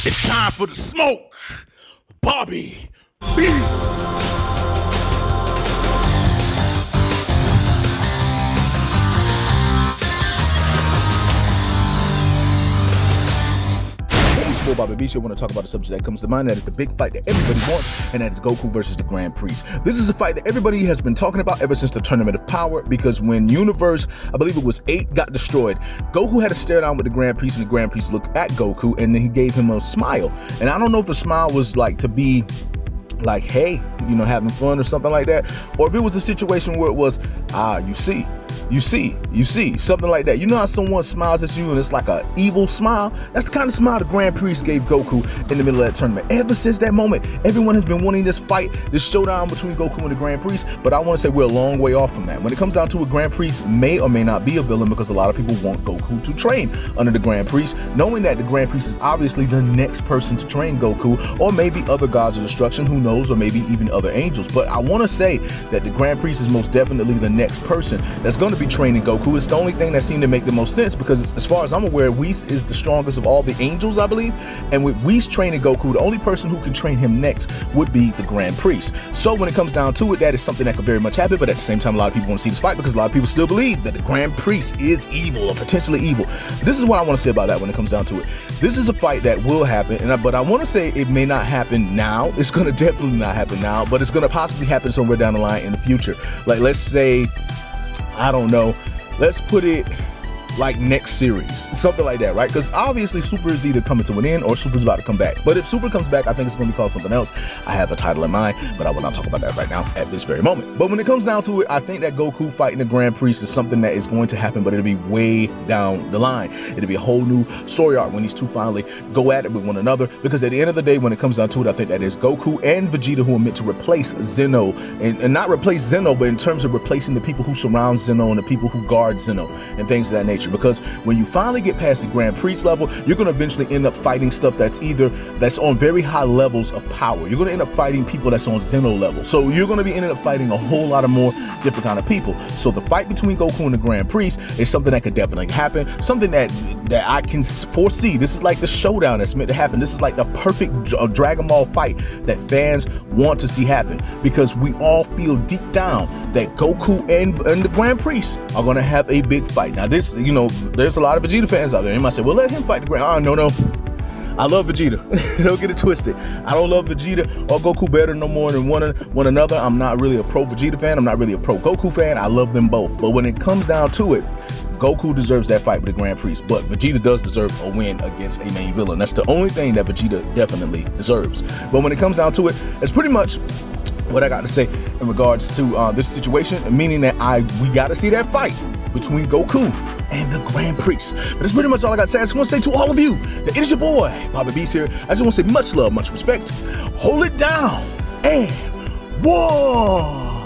It's time for the smoke. Bobby B. Bobby B. I want to talk about a subject that comes to mind. That is the big fight that everybody wants, and that is Goku versus the Grand Priest. This is a fight that everybody has been talking about ever since the Tournament of Power, because when Universe, I believe it was 8, got destroyed, Goku had to stare down with the Grand Priest, and the Grand Priest looked at Goku, and then he gave him a smile. And I don't know if the smile was like to be like, hey, you know, having fun or something like that, or if it was a situation where it was, you see, something like that. You know how someone smiles at you and it's like an evil smile? That's the kind of smile the Grand Priest gave Goku in the middle of that tournament. Ever since that moment, everyone has been wanting this fight, this showdown between Goku and the Grand Priest, but I want to say we're a long way off from that. When it comes down to it, Grand Priest may or may not be a villain, because a lot of people want Goku to train under the Grand Priest, knowing that the Grand Priest is obviously the next person to train Goku, or maybe other gods of destruction, who knows, or maybe even other angels. But I want to say that the Grand Priest is most definitely the next person that's going to be training Goku. It's the only thing that seemed to make the most sense, because as far as I'm aware, Whis is the strongest of all the angels, I believe, and with Whis training Goku, the only person who can train him next would be the Grand Priest. So when it comes down to it, that is something that could very much happen, but at the same time, a lot of people want to see this fight, because a lot of people still believe that the Grand Priest is evil, or potentially evil. This is what I want to say about that when it comes down to it. This is a fight that will happen, but I want to say it may not happen now. It's going to definitely not happen now, but it's going to possibly happen somewhere down the line in the future. Like, let's say, I don't know, let's put it like next series, something like that, right? Because obviously Super is either coming to an end or Super's about to come back. But if Super comes back, I think it's going to be called something else. I have a title in mind, but I will not talk about that right now at this very moment. But when it comes down to it, I think that Goku fighting the Grand Priest is something that is going to happen, but it'll be way down the line. It'll be a whole new story arc when these two finally go at it with one another, because at the end of the day, when it comes down to it, I think that is Goku and Vegeta who are meant to replace Zeno, and not replace Zeno, but in terms of replacing the people who surround Zeno and the people who guard Zeno and things of that nature. Because when you finally get past the Grand Priest level, you're going to eventually end up fighting stuff that's on very high levels of power. You're going to end up fighting people that's on Zeno level. So you're going to be ending up fighting a whole lot of more different kind of people. So the fight between Goku and the Grand Priest is something that could definitely happen. Something that I can foresee. This is like the showdown that's meant to happen. This is like the perfect Dragon Ball fight that fans want to see happen, because we all feel deep down that Goku and the Grand Priest are going to have a big fight. Now this, you know, there's a lot of Vegeta fans out there. You might say, well, let him fight the Grand. Oh, no. I love Vegeta. Don't get it twisted. I don't love Vegeta or Goku better no more than one another. I'm not really a pro Vegeta fan. I'm not really a pro Goku fan. I love them both. But when it comes down to it, Goku deserves that fight with the Grand Priest, but Vegeta does deserve a win against a main villain. That's the only thing that Vegeta definitely deserves. But when it comes down to it, it's pretty much what I got to say in regards to this situation, meaning that we got to see that fight between Goku and the Grand Priest. But that's pretty much all I got to say. I just want to say to all of you that it is your boy, Bobby B's here. I just want to say much love, much respect. Hold it down, and war.